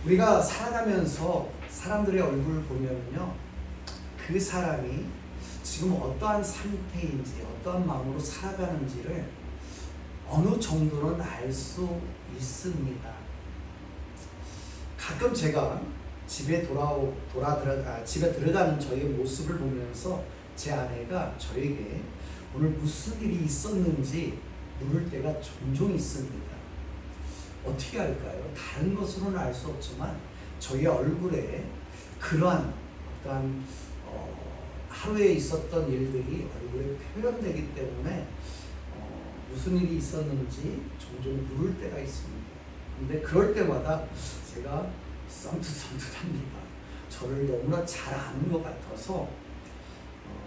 우리가 살아가면서 사람들의 얼굴을 보면은요, 그 사람이 지금 어떠한 상태인지, 어떠한 마음으로 살아가는지를 어느 정도는 알 수 있습니다. 가끔 제가 집에 집에 들어가는 저의 모습을 보면서 제 아내가 저에게 오늘 무슨 일이 있었는지 물을 때가 종종 있습니다. 어떻게 할까요? 다른 것으로는 알 수 없지만 저희 얼굴에 그러한 어떠한 하루에 있었던 일들이 얼굴에 표현되기 때문에 무슨 일이 있었는지 종종 물을 때가 있습니다. 근데 그럴 때마다 제가 썸긋썸긋합니다. 저를 너무나 잘 아는 것 같아서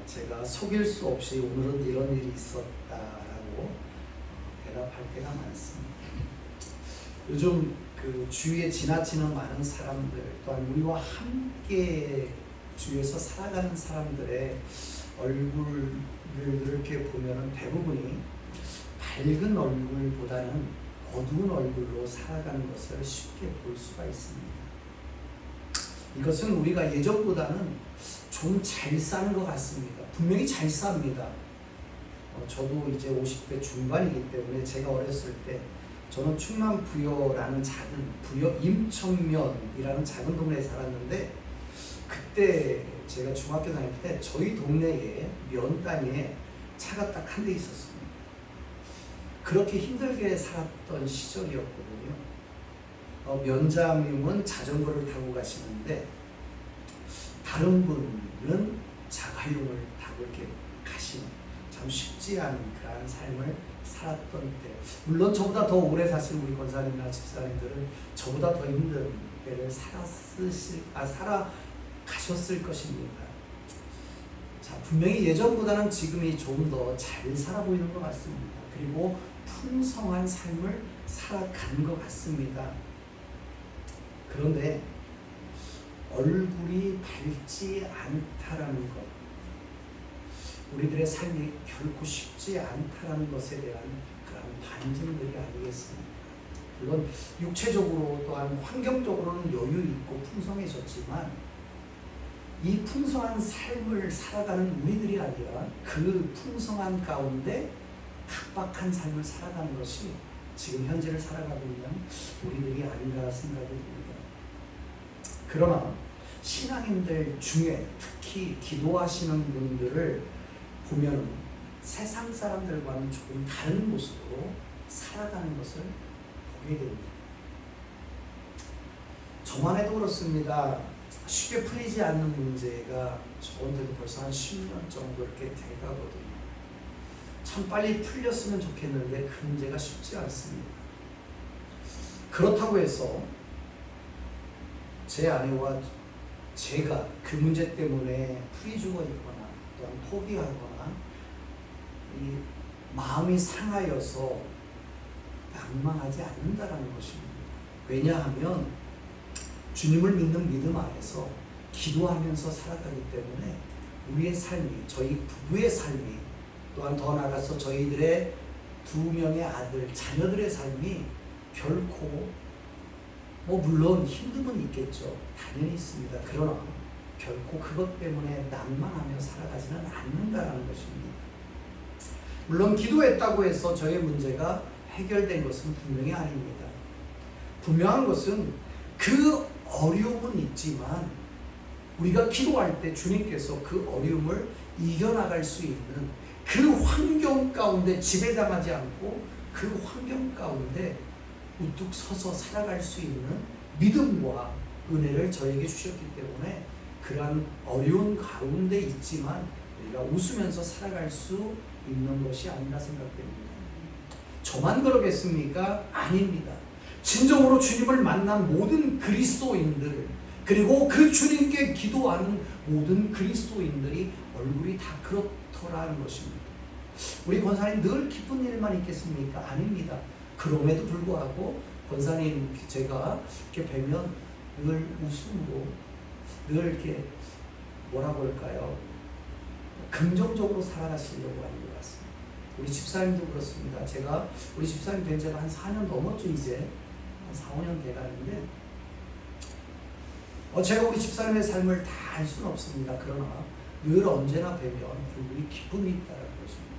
제가 속일 수 없이 오늘은 이런 일이 있었다라고 대답할 때가 많습니다. 요즘 그 주위에 지나치는 많은 사람들, 또한 우리와 함께 주위에서 살아가는 사람들의 얼굴을 이렇게 보면은 대부분이 밝은 얼굴보다는 어두운 얼굴로 살아가는 것을 쉽게 볼 수가 있습니다. 이것은 우리가 예전보다는 좀 잘 사는 것 같습니다. 분명히 잘 삽니다. 저도 이제 50대 중반이기 때문에 제가 어렸을 때 저는 충남부여라는 작은 부여 임천면이라는 작은 동네에 살았는데, 그때 제가 중학교 다닐 때 저희 동네에 면 단위에 차가 딱 한 대 있었습니다. 그렇게 힘들게 살았던 시절이었거든요. 면장님은 자전거를 타고 가시는데 다른 분은 자가용을 타고 이렇게 가시는, 참 쉽지 않은 그러한 삶을 살았던 때, 물론 저보다 더 오래 사신 우리 권사님이나 집사님들은 저보다 더 힘든 때를 살아가셨을 것입니다. 자, 분명히 예전보다는 지금이 좀 더 잘 살아 보이는 것 같습니다. 그리고 풍성한 삶을 살아가는 것 같습니다. 그런데 얼굴이 밝지 않다라는 것, 우리들의 삶이 결코 쉽지 않다라는 것에 대한 그런 반증들이 아니겠습니까? 물론 육체적으로 또한 환경적으로는 여유 있고 풍성해졌지만 이 풍성한 삶을 살아가는 우리들이 아니라 그 풍성한 가운데 각박한 삶을 살아가는 것이 지금 현재를 살아가고 있는 우리들이 아닌가 생각이 듭니다. 그러나 신앙인들 중에 특히 기도하시는 분들을 보면 세상 사람들과는 조금 다른 모습으로 살아가는 것을 보게 됩니다. 저만 해도 그렇습니다. 쉽게 풀리지 않는 문제가 저한테도 벌써 한 10년 정도 이렇게 돼가거든요. 참 빨리 풀렸으면 좋겠는데 그 문제가 쉽지 않습니다. 그렇다고 해서 제 아내와 제가 그 문제 때문에 풀이 죽어 있거나 또한 포기하거나 이 마음이 상하여서 낙망하지 않는다라는 것입니다. 왜냐하면 주님을 믿는 믿음 안에서 기도하면서 살아가기 때문에 우리의 삶이, 저희 부부의 삶이, 또한 더 나아가서 저희들의 2명의 아들, 자녀들의 삶이 결코 물론 힘듦은 있겠죠. 당연히 있습니다. 그러나 결코 그것 때문에 난망하며 살아가지는 않는다는 것입니다. 물론 기도했다고 해서 저의 문제가 해결된 것은 분명히 아닙니다. 분명한 것은 그 어려움은 있지만 우리가 기도할 때 주님께서 그 어려움을 이겨나갈 수 있는 그 환경 가운데 지배당하지 않고 그 환경 가운데 우뚝 서서 살아갈 수 있는 믿음과 은혜를 저에게 주셨기 때문에 그러한 어려운 가운데 있지만 우리가 웃으면서 살아갈 수 있는 것이 아닌가 생각됩니다. 저만 그러겠습니까? 아닙니다. 진정으로 주님을 만난 모든 그리스도인들, 그리고 그 주님께 기도하는 모든 그리스도인들이 얼굴이 다 그렇더라는 것입니다. 우리 권사님 늘 기쁜 일만 있겠습니까? 아닙니다. 그럼에도 불구하고 권사님 제가 이렇게 뵈면 늘 웃음으로, 늘 이렇게 뭐라고 할까요? 긍정적으로 살아가시려고 하는 것 같습니다. 우리 집사님도 그렇습니다. 제가 우리 집사님 된 지가 한 4년 넘었죠. 이제 한 4, 5년 돼가는데 제가 우리 집사람의 삶을 다 알 수는 없습니다. 그러나 늘 언제나 뵈면 얼굴이 기쁨이 있다는 것입니다.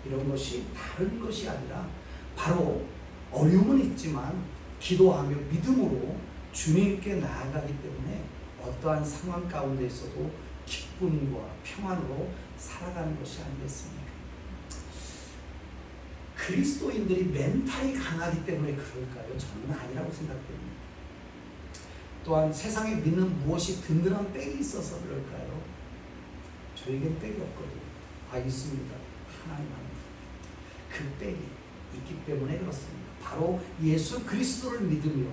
이런 것이 다른 것이 아니라 바로 어려움은 있지만 기도하며 믿음으로 주님께 나아가기 때문에 어떠한 상황 가운데서도 기쁨과 평안으로 살아가는 것이 아니겠습니까? 그리스도인들이 멘탈이 강하기 때문에 그럴까요? 저는 아니라고 생각됩니다. 또한 세상에 믿는 무엇이 든든한 백이 있어서 그럴까요? 저에겐 백이 없거든요. 있습니다. 하나님 합니다. 그 백이 있기 때문에 그렇습니다. 바로 예수 그리스도를 믿으며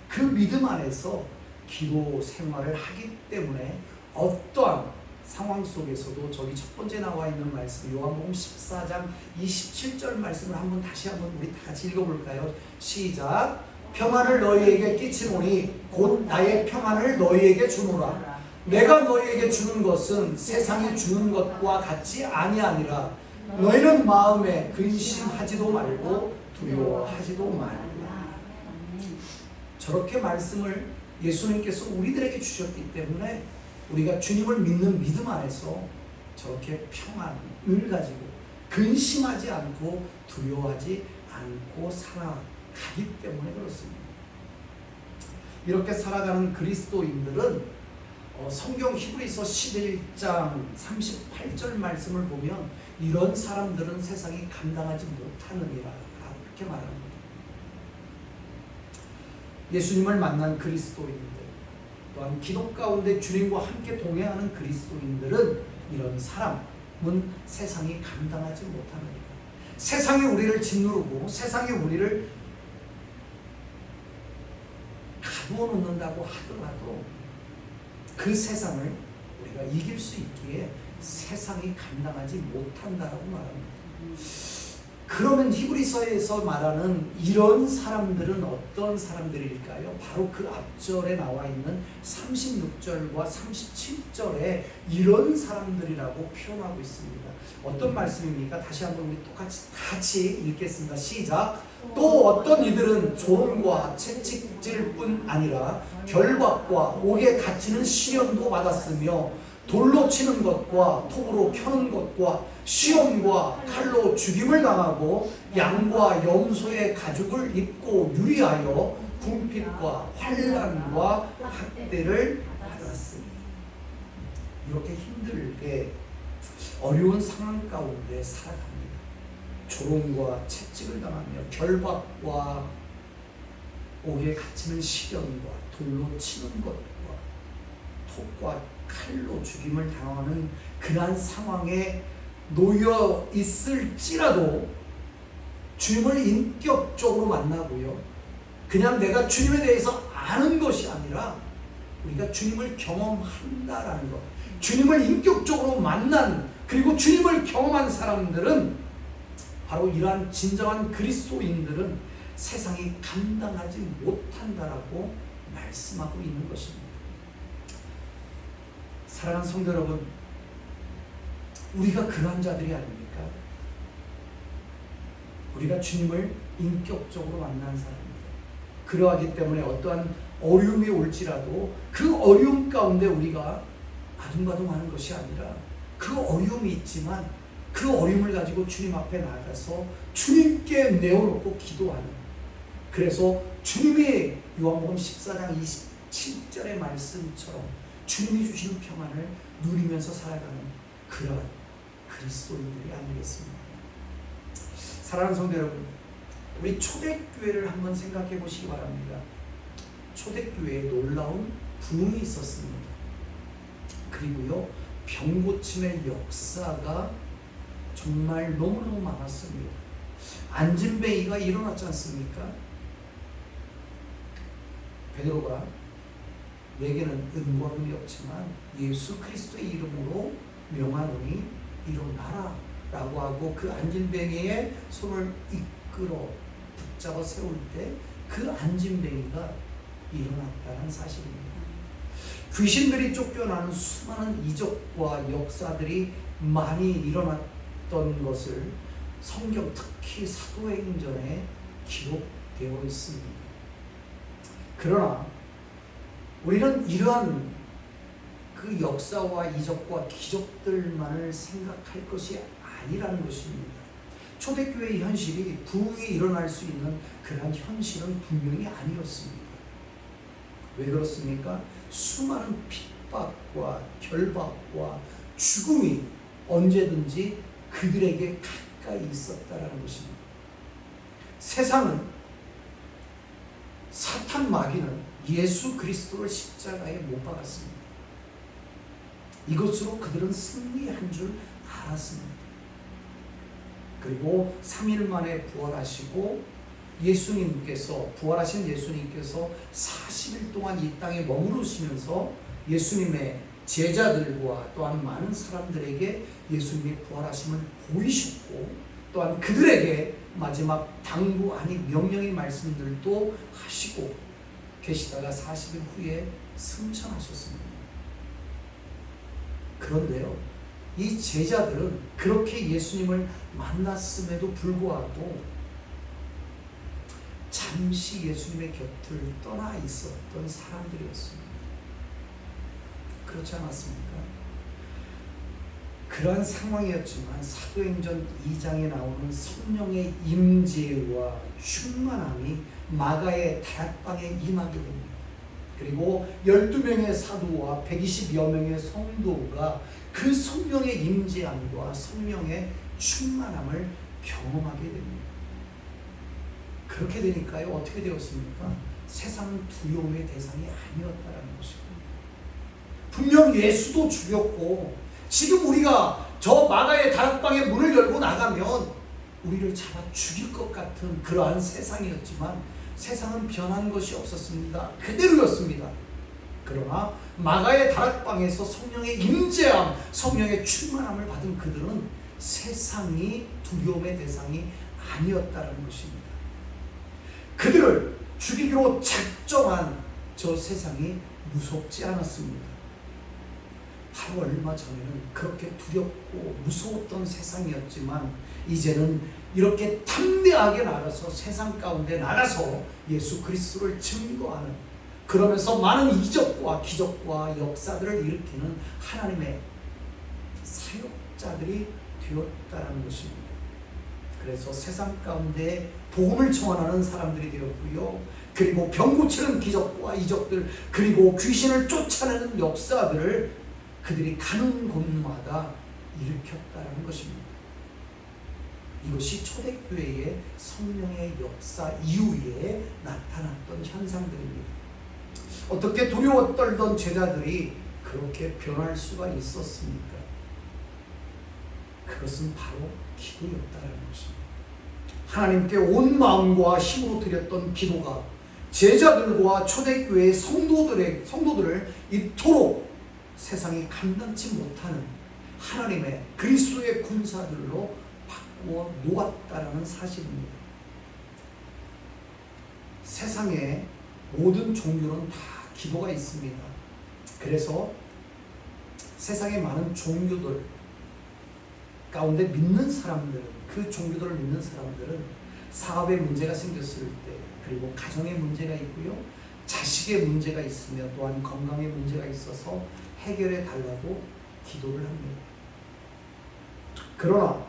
그 믿음 안에서 기도 생활을 하기 때문에 어떠한 상황 속에서도 저기 첫 번째 나와 있는 말씀 요한복음 14장 27절 말씀을 다시 한번 우리 다 같이 읽어볼까요? 시작. 평안을 너희에게 끼치노니 곧 나의 평안을 너희에게 주노라. 내가 너희에게 주는 것은 세상이 주는 것과 같지 아니하니라. 너희는 마음에 근심하지도 말고 두려워하지도 말라. 저렇게 말씀을 예수님께서 우리들에게 주셨기 때문에 우리가 주님을 믿는 믿음 안에서 저렇게 평안을 가지고 근심하지 않고 두려워하지 않고 살아가기 때문에 그렇습니다. 이렇게 살아가는 그리스도인들은 성경 히브리서 11장 38절 말씀을 보면 이런 사람들은 세상이 감당하지 못하느니라 이렇게 말합니다. 예수님을 만난 그리스도인들 또한 기도 가운데 주님과 함께 동행하는 그리스도인들은 이런 사람은 세상이 감당하지 못하느니라. 세상이 우리를 짓누르고 세상이 우리를 가두어 놓는다고 하더라도 그 세상을 우리가 이길 수 있기에 세상이 감당하지 못한다라고 말합니다. 그러면 히브리서에서 말하는 이런 사람들은 어떤 사람들일까요? 바로 그 앞절에 나와 있는 36절과 37절에 이런 사람들이라고 표현하고 있습니다. 어떤 말씀입니까? 다시 한번 우리 같이 읽겠습니다. 시작. 또 어떤 이들은 조롱과 채찍질 뿐 아니라 결박과 옥에 갇히는 시련도 받았으며 돌로 치는 것과 톱으로 켜는 것과 시험과 칼로 죽임을 당하고 양과 염소의 가죽을 입고 유리하여 궁핍과 환난과 학대를 받았으니. 이렇게 힘들게 어려운 상황 가운데 살아갑니다. 조롱과 채찍을 당하며 결박과 옥에 갇히는 시련과 돌로 치는 것과 톱과 칼로 죽임을 당하는 그러한 상황에 놓여 있을지라도 주님을 인격적으로 만나고요. 그냥 내가 주님에 대해서 아는 것이 아니라 우리가 주님을 경험한다라는 것. 주님을 인격적으로 만난 그리고 주님을 경험한 사람들은 바로 이러한 진정한 그리스도인들은 세상이 감당하지 못한다라고 말씀하고 있는 것입니다. 사랑하는 성도 여러분, 우리가 그러한 자들이 아닙니까? 우리가 주님을 인격적으로 만난 사람입니다. 그러하기 때문에 어떠한 어려움이 올지라도 그 어려움 가운데 우리가 아둥바둥하는 것이 아니라 그 어려움이 있지만 그 어려움을 가지고 주님 앞에 나가서 주님께 내어놓고 기도하는, 그래서 주님의 요한복음 14장 27절의 말씀처럼 주님이 주시는 평안을 누리면서 살아가는 그런 그리스도인들이 아니겠습니까? 사랑하는 성도 여러분, 우리 초대교회를 한번 생각해 보시기 바랍니다. 초대교회에 놀라운 부흥이 있었습니다. 그리고요, 병고침의 역사가 정말 너무너무 많았습니다. 안진뱅이가 일어났지 않습니까? 베드로가 내게는 은과 금이 없지만 예수 그리스도의 이름으로 명하노니 일어나라 라고 하고 그 안진뱅이의 손을 이끌어 붙잡아 세울 때 그 안진뱅이가 일어났다는 사실입니다. 귀신들이 쫓겨나는 수많은 이적과 역사들이 많이 일어났던 것을 성경, 특히 사도행전에 기록되어 있습니다. 그러나 우리는 이러한 그 역사와 이적과 기적들만을 생각할 것이 아니라는 것입니다. 초대교회의 현실이 부흥이 일어날 수 있는 그런 현실은 분명히 아니었습니다. 왜 그렇습니까? 수많은 핍박과 결박과 죽음이 언제든지 그들에게 가까이 있었다라는 것입니다. 세상은, 사탄 마귀는 예수 그리스도를 십자가에 못 박았습니다. 이것으로 그들은 승리한 줄 알았습니다. 그리고 3일 만에 부활하시고 부활하신 예수님께서 40일 동안 이 땅에 머무르시면서 예수님의 제자들과 또한 많은 사람들에게 예수님의 부활하심을 보이셨고, 또한 그들에게 마지막 당부 아니 명령의 말씀들도 하시고 계시다가 40일 후에 승천하셨습니다. 그런데요, 이 제자들은 그렇게 예수님을 만났음에도 불구하고 잠시 예수님의 곁을 떠나 있었던 사람들이었습니다. 그렇지 않았습니까? 그러한 상황이었지만 사도행전 2장에 나오는 성령의 임재와 충만함이 마가의 다락방에 임하게 됩니다. 그리고 12명의 사도와 120여 명의 성도가 그 성령의 임재함과 성령의 충만함을 경험하게 됩니다. 그렇게 되니까요, 어떻게 되었습니까? 세상 두려움의 대상이 아니었다는 것입니다. 분명 예수도 죽였고, 지금 우리가 저 마가의 다락방에 문을 열고 나가면 우리를 잡아 죽일 것 같은 그러한 세상이었지만 세상은 변한 것이 없었습니다. 그대로였습니다. 그러나 마가의 다락방에서 성령의 임재함, 성령의 충만함을 받은 그들은 세상이 두려움의 대상이 아니었다는 것입니다. 그들을 죽이기로 작정한 저 세상이 무섭지 않았습니다. 바로 얼마 전에는 그렇게 두렵고 무서웠던 세상이었지만 이제는 이렇게 담대하게 나가서 세상 가운데 나가서 예수 그리스도를 증거하는, 그러면서 많은 이적과 기적과 역사들을 일으키는 하나님의 사역자들이 되었다는 것입니다. 그래서 세상 가운데 복음을 청하는 사람들이 되었고요, 그리고 병 고치는 기적과 이적들, 그리고 귀신을 쫓아내는 역사들을 그들이 가는 곳마다 일으켰다는 것입니다. 이것이 초대교회의 성령의 역사 이후에 나타났던 현상들입니다. 어떻게 두려워 떨던 제자들이 그렇게 변할 수가 있었습니까? 그것은 바로 기도였다는 것입니다. 하나님께 온 마음과 힘으로 드렸던 기도가 제자들과 초대교회의 성도들을 이토록 세상이 감당치 못하는 하나님의 그리스도의 군사들로 바꾸어 놓았다라는 사실입니다. 세상에 모든 종교는 다 기도가 있습니다. 그래서 세상의 많은 종교들 가운데 믿는 사람들은, 그 종교들을 믿는 사람들은 사업에 문제가 생겼을 때, 그리고 가정에 문제가 있고요, 자식의 문제가 있으며 또한 건강에 문제가 있어서 해결해 달라고 기도를 합니다. 그러나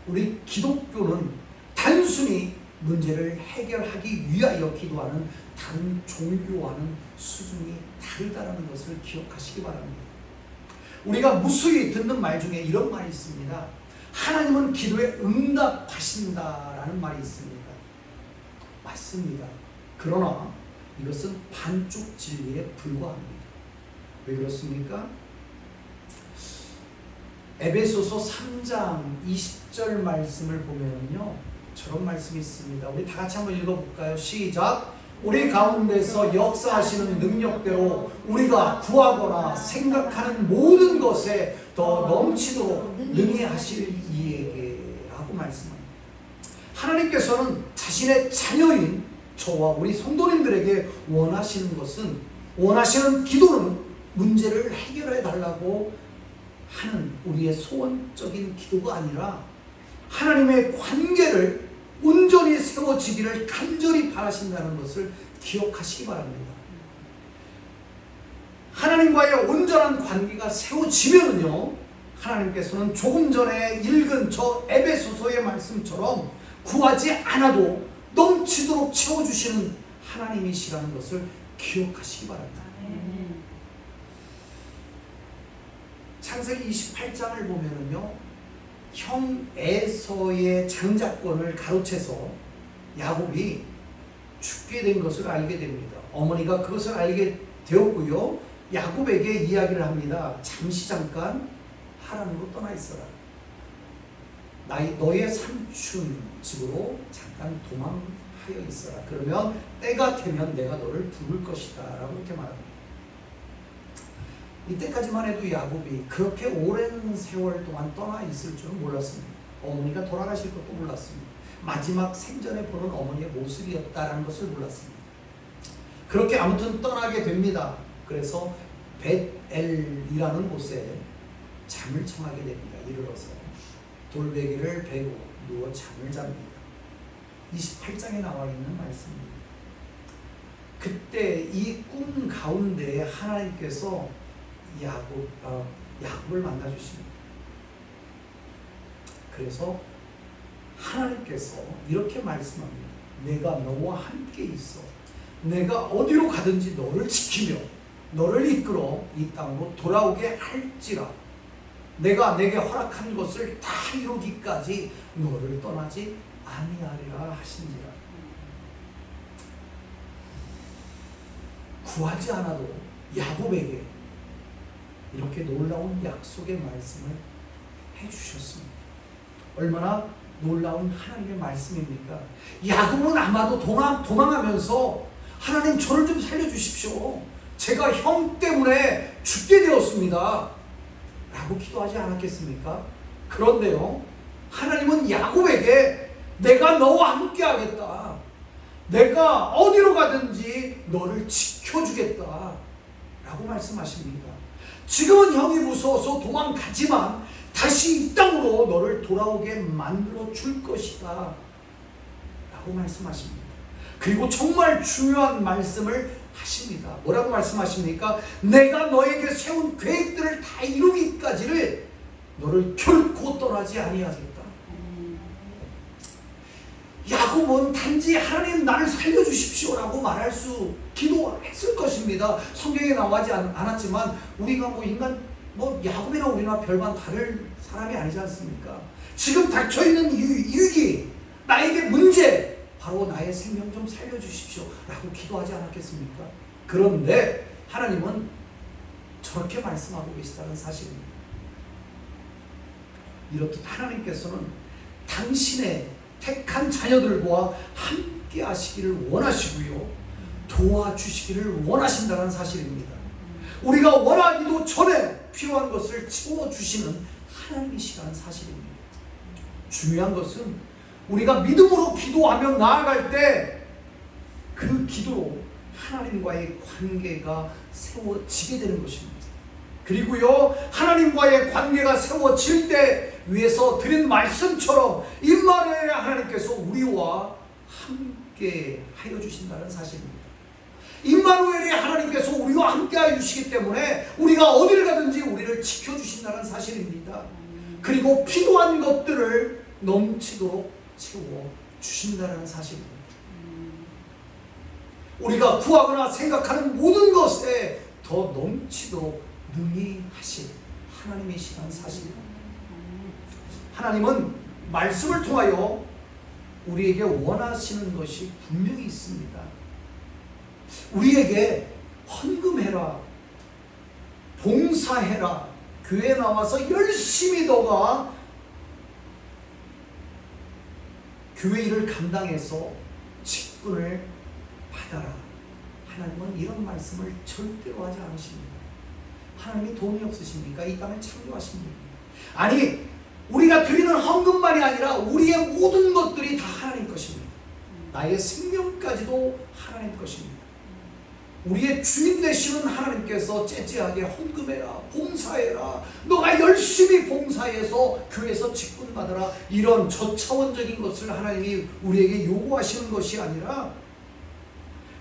우리 기독교는 단순히 문제를 해결하기 위하여 기도하는 다른 종교와는 수준이 다르다는 것을 기억하시기 바랍니다. 우리가 무수히 듣는 말 중에 이런 말이 있습니다. 하나님은 기도에 응답하신다라는 말이 있습니다. 맞습니다. 그러나 이것은 반쪽 진리에 불과합니다. 왜 그렇습니까? 에베소서 3장 20절 말씀을 보면요, 저런 말씀이 있습니다. 우리 다 같이 한번 읽어볼까요? 시작! 우리 가운데서 역사하시는 능력대로 우리가 구하거나 생각하는 모든 것에 더 넘치도록 능히 하실 이에게 라고 말씀합니다. 하나님께서는 자신의 자녀인 저와 우리 성도님들에게 원하시는 기도는 문제를 해결해 달라고 하는 우리의 소원적인 기도가 아니라 하나님의 관계를 온전히 세워지기를 간절히 바라신다는 것을 기억하시기 바랍니다. 하나님과의 온전한 관계가 세워지면은요, 하나님께서는 조금 전에 읽은 저 에베소서의 말씀처럼 구하지 않아도 넘치도록 채워주시는 하나님이시라는 것을 기억하시기 바랍니다. 창세기 28장을 보면은요, 형 에서의 장자권을 가로채서 야곱이 죽게 된 것을 알게 됩니다. 어머니가 그것을 알게 되었고요, 야곱에게 이야기를 합니다. 잠시 잠깐 하란으로 떠나 있어라. 너의 삼촌 집으로 잠깐 도망하여 있어라. 그러면 때가 되면 내가 너를 부를 것이다 라고 이렇게 말합니다. 이때까지만 해도 야곱이 그렇게 오랜 세월 동안 떠나 있을 줄은 몰랐습니다. 어머니가 돌아가실 것도 몰랐습니다. 마지막 생전에 보는 어머니의 모습이었다는 것을 몰랐습니다. 그렇게 아무튼 떠나게 됩니다. 그래서 벳엘이라는 곳에 잠을 청하게 됩니다. 이르러서 돌베개를 베고 누워 잠을 잡니다. 28장에 나와 있는 말씀입니다. 그때 이 꿈 가운데 하나님께서 야곱을 만나 주십니다. 그래서 하나님께서 이렇게 말씀합니다. 내가 너와 함께 있어. 내가 어디로 가든지 너를 지키며 너를 이끌어 이 땅으로 돌아오게 할지라. 내가 내게 허락한 것을 다 이루기까지 너를 떠나지 아니하리라 하신지라. 구하지 않아도 야곱에게 이렇게 놀라운 약속의 말씀을 해주셨습니다. 얼마나 놀라운 하나님의 말씀입니까? 야곱은 아마도 도망하면서 하나님 저를 좀 살려주십시오. 제가 형 때문에 죽게 되었습니다. 라고 기도하지 않았겠습니까? 그런데요, 하나님은 야곱에게 내가 너와 함께 하겠다. 내가 어디로 가든지 너를 지켜주겠다. 라고 말씀하십니다. 지금은 형이 무서워서 도망가지만 다시 이 땅으로 너를 돌아오게 만들어 줄 것이다. 라고 말씀하십니다. 그리고 정말 중요한 말씀을 하십니다. 뭐라고 말씀하십니까? 내가 너에게 세운 계획들을 다 이루기까지를 너를 결코 떠나지 아니하겠다. 야곱은 단지 하나님 나를 살려주십시오라고 말할 수 기도했을 것입니다. 성경에 나오지 않았지만 우리가 야곱이나 우리나 별반 다를 사람이 아니지 않습니까? 지금 닥쳐있는 위기, 나에게 문제, 바로 나의 생명 좀 살려주십시오 라고 기도하지 않았겠습니까? 그런데 하나님은 저렇게 말씀하고 계시다는 사실입니다. 이렇듯 하나님께서는 당신의 택한 자녀들과 함께 하시기를 원하시고요, 도와주시기를 원하신다는 사실입니다. 우리가 원하기도 전에 필요한 것을 채워주시는 하나님이시라는 사실입니다. 중요한 것은 우리가 믿음으로 기도하며 나아갈 때 그 기도로 하나님과의 관계가 세워지게 되는 것입니다. 그리고요, 하나님과의 관계가 세워질 때 위에서 드린 말씀처럼 임마누엘 하나님께서 우리와 함께 하여 주신다는 사실입니다. 임마누엘의 하나님께서 우리와 함께 하여 주시기 때문에 우리가 어디를 가든지 우리를 지켜주신다는 사실입니다. 그리고 필요한 것들을 넘치도록 채워주신다는 사실입니다. 우리가 구하거나 생각하는 모든 것에 더 넘치도록 능히 하실 하나님이시라는 사실입니다. 하나님은 말씀을 통하여 우리에게 원하시는 것이 분명히 있습니다. 우리에게 헌금해라, 봉사해라, 교회에 나와서 열심히 너가 교회 일을 감당해서 직분을 받아라. 하나님은 이런 말씀을 절대로 하지 않으십니다. 하나님이 돈이 없으십니까? 이 땅을 창조하신 분입니다. 아니, 우리가 드리는 헌금만이 아니라 우리의 모든 것들이 다 하나님 것입니다. 나의 생명까지도 하나님 것입니다. 우리의 주인 되시는 하나님께서 째째하게 헌금해라, 봉사해라, 너가 열심히 봉사해서 교회에서 직분 받아라, 이런 저차원적인 것을 하나님이 우리에게 요구하시는 것이 아니라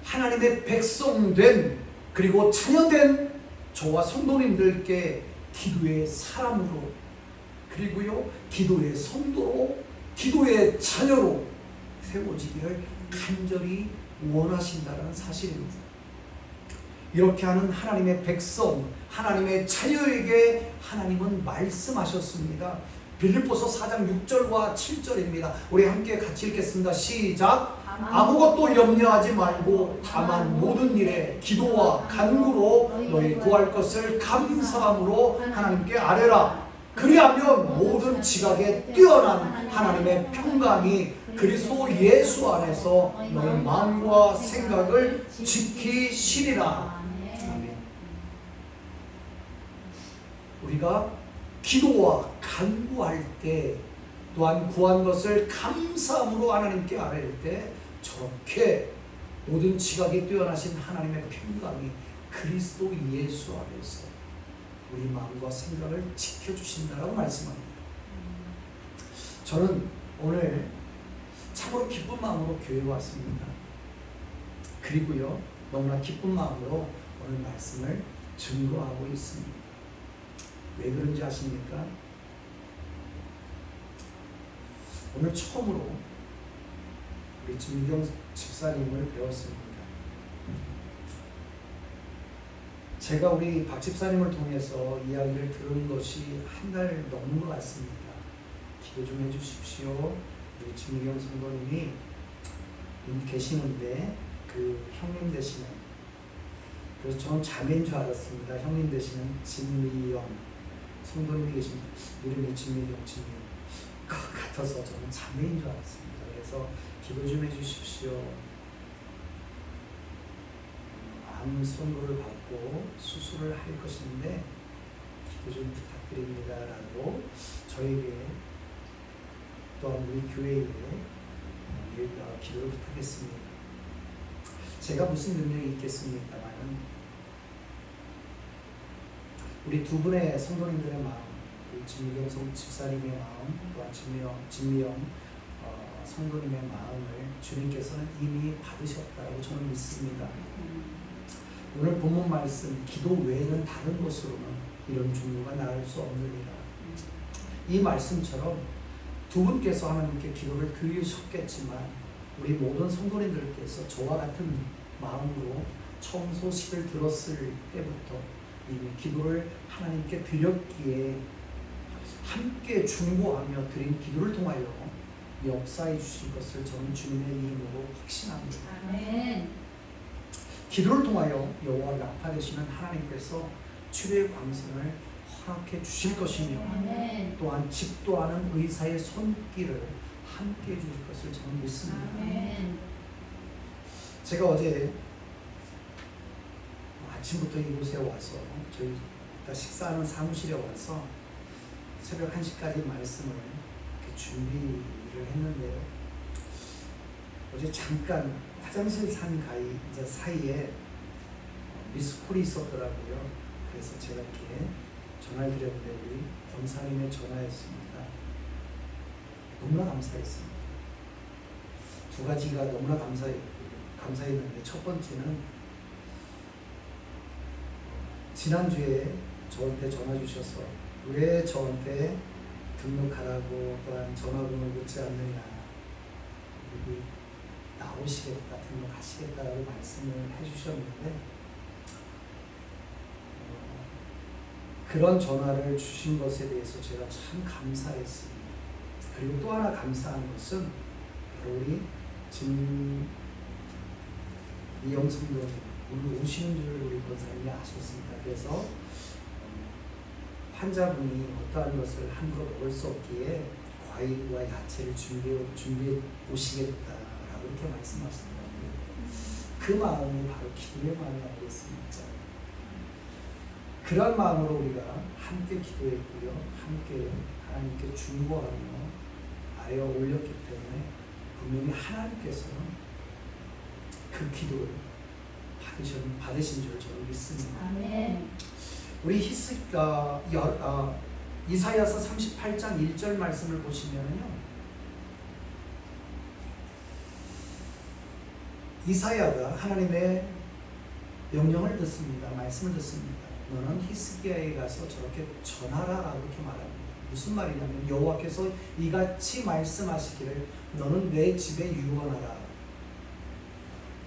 하나님의 백성된, 그리고 자녀된 저와 성도님들께 기도의 사람으로, 그리고요 기도의 성도로, 기도의 자녀로 세워지기를 간절히 원하신다는 사실입니다. 이렇게 하는 하나님의 백성, 하나님의 자녀에게 하나님은 말씀하셨습니다. 빌립보서 4장 6절과 7절입니다. 우리 함께 같이 읽겠습니다. 시작. 아무것도 염려하지 말고 다만 모든 일에 기도와 간구로 너희 구할 것을 감사함으로 하나님께 아뢰라. 그리하면 모든 지각에 뛰어난 하나님의 평강이 그리스도 예수 안에서 너희 마음과 생각을 지키시리라. 아멘. 우리가 기도와 간구할 때, 또한 구한 것을 감사함으로 하나님께 아뢰일 때, 저렇게 모든 지각에 뛰어나신 하나님의 평강이 그리스도 예수 안에서 우리 마음과 생각을 지켜주신다라고 말씀합니다. 저는 오늘 참으로 기쁜 마음으로 교회에 왔습니다. 그리고요 너무나 기쁜 마음으로 오늘 말씀을 증거하고 있습니다. 왜 그런지 아십니까? 오늘 처음으로 우리 진미경 집사님을 배웠습니다. 제가 우리 박 집사님을 통해서 이야기를 들은 것이 한 달 넘은 것 같습니다. 기도 좀 해주십시오. 우리 진미경 성도님이 계시는데 그 형님 되시는, 그래서 저는 자매인 줄 알았습니다. 형님 되시는 진미영 성도님이 계십니다. 이름이 진미영 같아서 저는 자매인 줄 알았습니다. 그래서 기도 좀 해주십시오. 암 선고를 받고 수술을 할 것인데 기도 좀 부탁드립니다 라고 저에게, 또한 우리 교회에 기도를 부탁했습니다. 제가 무슨 능력이 있겠습니까만은 우리 두 분의 성도님들의 마음, 우리 진미경 집사님의 마음, 또한 진미영 성도님의 마음을 주님께서는 이미 받으셨다고 저는 믿습니다. 오늘 본문 말씀, 기도 외에는 다른 것으로는 이런 종류가 나올 수 없느니라. 이 말씀처럼 두 분께서 하나님께 기도를 드리셨겠지만 우리 모든 성도님들께서 저와 같은 마음으로 처음 소식을 들었을 때부터 이미 기도를 하나님께 드렸기에 함께 중보하며 드린 기도를 통하여 역사해 주실 것을 저는 주님의 이름으로 확신합니다. 아멘. 기도를 통하여 여호와 라파 되시는 하나님께서 치료의 광선을 허락해 주실 것이며, 아멘. 또한 집도하는 의사의 손길을 함께 해 주실 것을 저는 믿습니다. 아멘. 제가 어제 아침부터 이곳에 와서 저희 식사하는 사무실에 와서 새벽 1시까지 말씀을 준비를 했는데요. 어제 잠깐 화장실 사이에 미스콜이 있었더라고요. 그래서 제가 이렇게 전화를 드렸는데 우리 권사님의 전화였습니다. 너무나 감사했습니다. 두 가지가 너무나 감사했는데, 첫 번째는 지난주에 저한테 전화 주셔서 왜 저한테 등록하라고, 또한 전화번호 묻지 않느냐, 여기 나오시겠다, 등록하시겠다라고 말씀을 해주셨는데, 그런 전화를 주신 것에 대해서 제가 참 감사했습니다. 그리고 또 하나 감사한 것은 바로 우리 이영 성도님 오늘 오시는 줄 우리 권사님이 아셨습니다. 그래서 환자분이 어떠한 것을 함부로 먹을 수 없기에 과일과 야채를 준비해 오시겠다라고 이렇게 말씀하시더라고요. 그 마음이 바로 기도의 마음이 아니겠습니까? 그런 마음으로 우리가 함께 기도했고요, 함께 하나님께 중보하며 아뢰어 올렸기 때문에 분명히 하나님께서는 그 기도를 받으신 줄 저는 믿습니다. 아멘. 우리 이사야서 38장 1절 말씀을 보시면요, 이사야가 하나님의 명령을 듣습니다. 말씀을 듣습니다. 너는 히스기야에 가서 저렇게 전하라라고 이렇게 말합니다. 무슨 말이냐면 여호와께서 이같이 말씀하시기를 너는 내 집에 유언하라.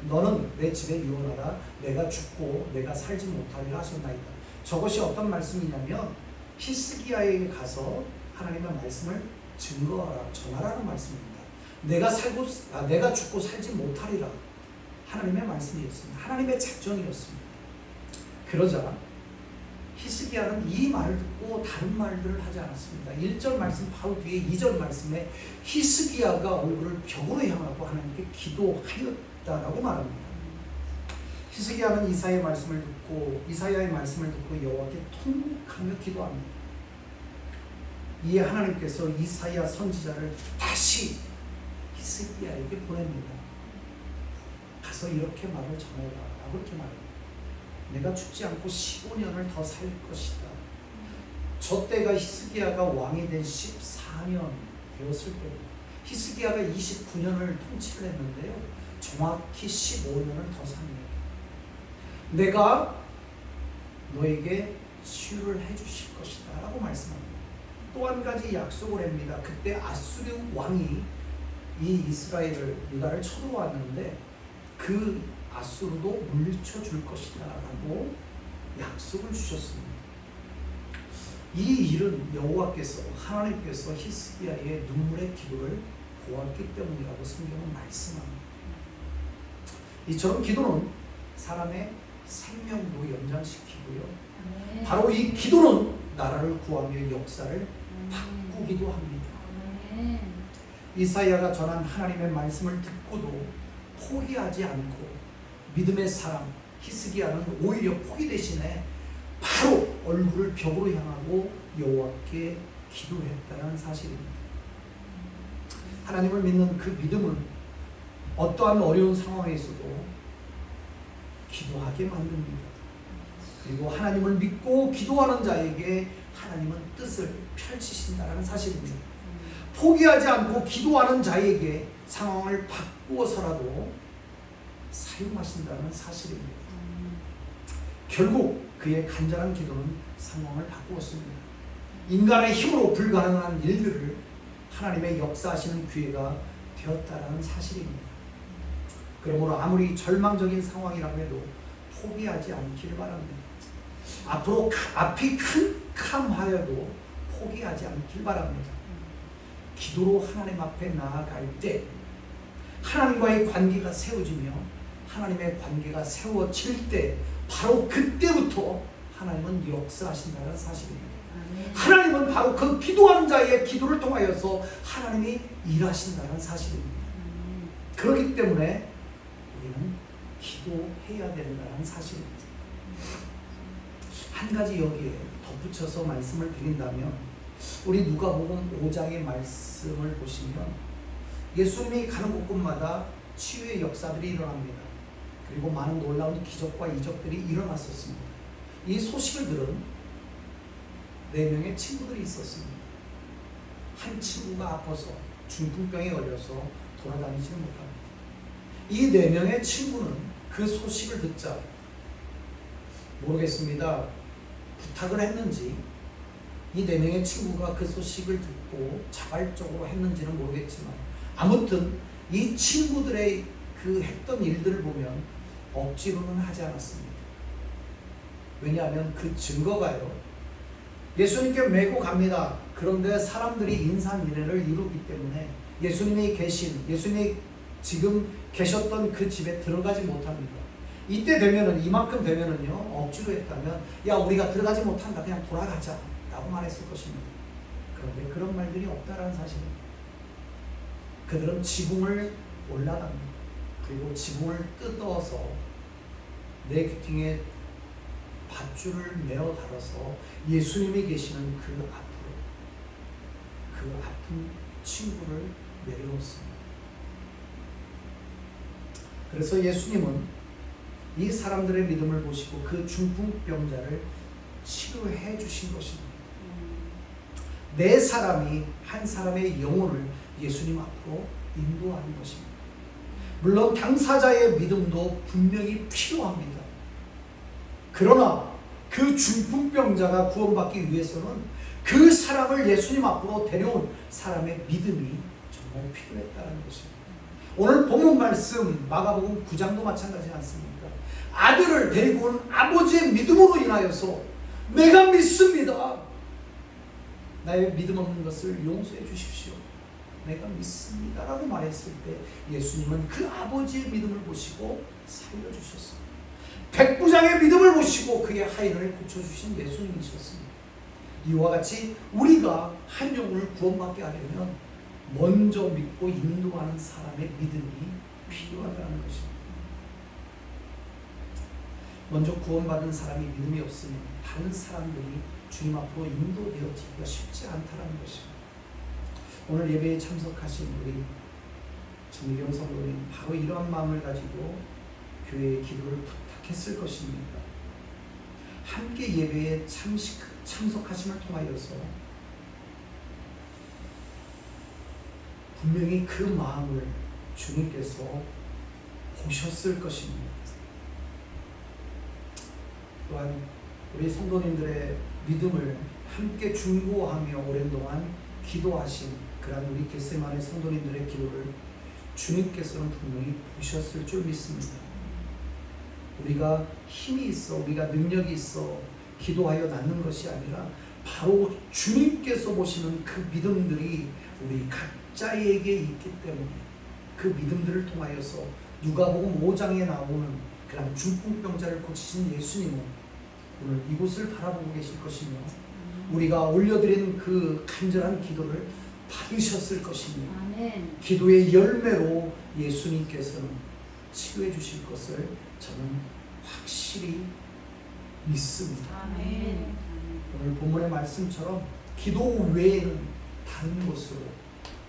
너는 내 집에 유언하라. 내가 죽고 내가 살지 못하리라 하셨나이다. 저것이 어떤 말씀이냐면 히스기야에 가서 하나님의 말씀을 증거하라, 전하라는 말씀입니다. 내가 죽고 살지 못하리라. 하나님의 말씀이었습니다. 하나님의 작정이었습니다. 그러자 히스기야는 이 말을 듣고 다른 말들을 하지 않았습니다. 1절 말씀 바로 뒤에 2절 말씀에 히스기야가 얼굴을 벽으로 향하고 하나님께 기도하였다라고 말합니다. 히스기야는 이사야의 말씀을 듣고 여호와께 통곡하며 기도합니다. 이에 하나님께서 이사야 선지자를 다시 히스기야에게 보냅니다. 가서 이렇게 말을 전해라 라고 이렇게 말합니다. 내가 죽지 않고 15년을 더 살 것이다. 저 때가 히스기야가 왕이 된 14년 되었을 때입니다. 히스기야가 29년을 통치를 했는데요, 정확히 15년을 더 삽니다. 내가 너에게 치유를 해주실 것이다 라고 말씀합니다. 또 한 가지 약속을 합니다. 그때 아수르 왕이 이 이스라엘을, 유다를 쳐들어왔는데 그 아수르도 물리쳐줄 것이다 라고 약속을 주셨습니다. 이 일은 여호와께서, 하나님께서 히스기야의 눈물의 기도를 보았기 때문이라고 성경은 말씀합니다. 이처럼 기도는 사람의 생명도 연장시키고요, 바로 이 기도는 나라를 구하며 역사를 바꾸기도 합니다. 이사야가 전한 하나님의 말씀을 듣고도 포기하지 않고 믿음의 사람 히스기야는 오히려 포기 대신에 바로 얼굴을 벽으로 향하고 여호와께 기도했다는 사실입니다. 하나님을 믿는 그 믿음은 어떠한 어려운 상황에서도 기도하게 만듭니다. 그리고 하나님을 믿고 기도하는 자에게 하나님은 뜻을 펼치신다는 사실입니다. 포기하지 않고 기도하는 자에게 상황을 바꾸어서라도 사용하신다는 사실입니다. 결국 그의 간절한 기도는 상황을 바꾸었습니다. 인간의 힘으로 불가능한 일들을 하나님의 역사하시는 기회가 되었다는 사실입니다. 그러므로 아무리 절망적인 상황이라고 해도 포기하지 않기를 바랍니다. 앞으로 앞이 캄캄하여도 포기하지 않길 바랍니다. 기도로 하나님 앞에 나아갈 때 하나님과의 관계가 세워지며 하나님의 관계가 세워질 때 바로 그때부터 하나님은 역사하신다는 사실입니다. 하나님은 바로 그 기도하는 자의 기도를 통하여서 하나님이 일하신다는 사실입니다. 그렇기 때문에 우리는 기도해야 된다는 사실입니다. 한 가지 여기에 덧붙여서 말씀을 드린다면, 우리 누가복음 5장의 말씀을 보시면 예수님이 가는 곳곳마다 치유의 역사들이 일어납니다. 그리고 많은 놀라운 기적과 이적들이 일어났었습니다. 이 소식을 들은 4명의 친구들이 있었습니다. 한 친구가 아파서 중풍병에 걸려서 돌아다니지는 못합니다. 이 4명의 친구는 그 소식을 듣자 모르겠습니다. 부탁을 했는지 이 4명의 친구가 그 소식을 듣고 자발적으로 했는지는 모르겠지만, 아무튼 이 친구들의 그 했던 일들을 보면 억지로는 하지 않았습니다. 왜냐하면 그 증거가요, 예수님께 메고 갑니다. 그런데 사람들이 인산인해를 이루기 때문에 예수님이 지금 계셨던 그 집에 들어가지 못합니다. 이때 되면은, 이만큼 되면은요, 억지로 했다면 야, 우리가 들어가지 못한다, 그냥 돌아가자 라고 말했을 것입니다. 그런데 그런 말들이 없다라는 사실입니다. 그들은 지붕을 올라갑니다. 그리고 지붕을 뜯어서 내 귀퉁이에 밧줄을 메어 달아서 예수님이 계시는 그 앞으로 그 아픈 친구를 내려놓습니다. 그래서 예수님은 이 사람들의 믿음을 보시고 그 중풍병자를 치료해 주신 것입니다. 4사람이 한 사람의 영혼을 예수님 앞으로 인도하는 것입니다. 물론 당사자의 믿음도 분명히 필요합니다. 그러나 그 중풍병자가 구원받기 위해서는 그 사람을 예수님 앞으로 데려온 사람의 믿음이 정말 필요했다는 것입니다. 오늘 본문 말씀 마가복음 9장도 마찬가지지 않습니까? 아들을 데리고 온 아버지의 믿음으로 인하여서 내가 믿습니다. 나의 믿음 없는 것을 용서해 주십시오. 내가 믿습니다 라고 말했을 때 예수님은 그 아버지의 믿음을 보시고 살려주셨습니다. 백부장의 믿음을 보시고 그의 하인을 고쳐주신 예수님이셨습니다. 이와 같이 우리가 한 영혼을 구원받게 하려면 먼저 믿고 인도하는 사람의 믿음이 필요하다는 것입니다. 먼저 구원받은 사람이 믿음이 없으면 다른 사람들이 주님 앞으로 인도되어지기가 쉽지 않다는 것입니다. 오늘 예배에 참석하신 우리 정미경 성도님 바로 이러한 마음을 가지고 교회의 기도를 부탁했을 것입니다. 함께 예배에 참석하심을 통하여서 분명히 그 마음을 주님께서 보셨을 것입니다. 또한 우리 성도님들의 믿음을 함께 중보하며 오랜 동안 기도하신 그런 우리 겟세마네 성도님들의 기도를 주님께서는 분명히 보셨을 줄 믿습니다. 우리가 힘이 있어, 우리가 능력이 있어 기도하여 낫는 것이 아니라 바로 주님께서 보시는 그 믿음들이 우리 각자에게 있기 때문에 그 믿음들을 통하여서 누가복음 5장에 나오는 그런 중풍병자를 고치신 예수님은 오늘 이곳을 바라보고 계실 것이며 우리가 올려드린 그 간절한 기도를 받으셨을 것이며 아멘. 기도의 열매로 예수님께서는 치유해 주실 것을 저는 확실히 믿습니다. 아멘. 오늘 본문의 말씀처럼 기도 외에는 다른 곳으로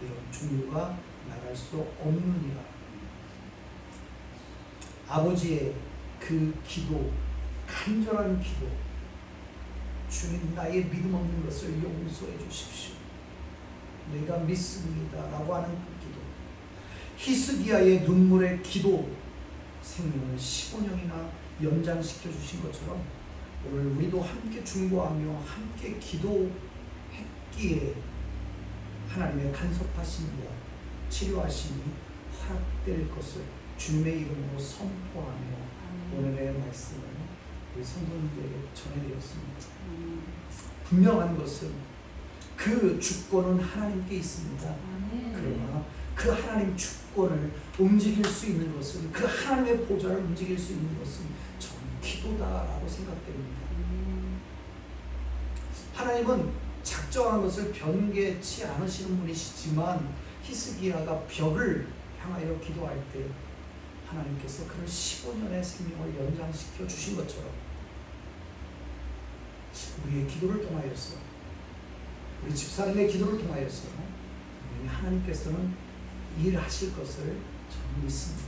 이런 종류가 나갈 수 없느니라. 아버지의 그 기도, 간절한 기도, 주님 나의 믿음 없는 것을 용서해 주십시오. 내가 믿습니다 라고 하는 그 기도, 히스기야의 눈물의 기도 생명을 15년이나 연장시켜 주신 것처럼 오늘 우리도 함께 중보하며 함께 기도했기에 하나님의 간섭하심과 치료하심이 허락될 것을 주님의 이름으로 선포하며 오늘의 말씀을 우리 성도님들에게 전해드렸습니다. 분명한 것은 그 주권은 하나님께 있습니다. 그러나 그 하나님 주권을 움직일 수 있는 것은, 그 하나님의 보좌를 움직일 수 있는 것은 저는 기도다라고 생각됩니다. 하나님은 작정한 것을 변개치 않으시는 분이시지만 히스기야가 벽을 향하여 기도할 때 하나님께서 그를 15년의 생명을 연장시켜 주신 것처럼 우리의 기도를 통하여서, 우리 집사님의 기도를 통하여서 하나님께서는 일하실 것을 저는 믿습니다.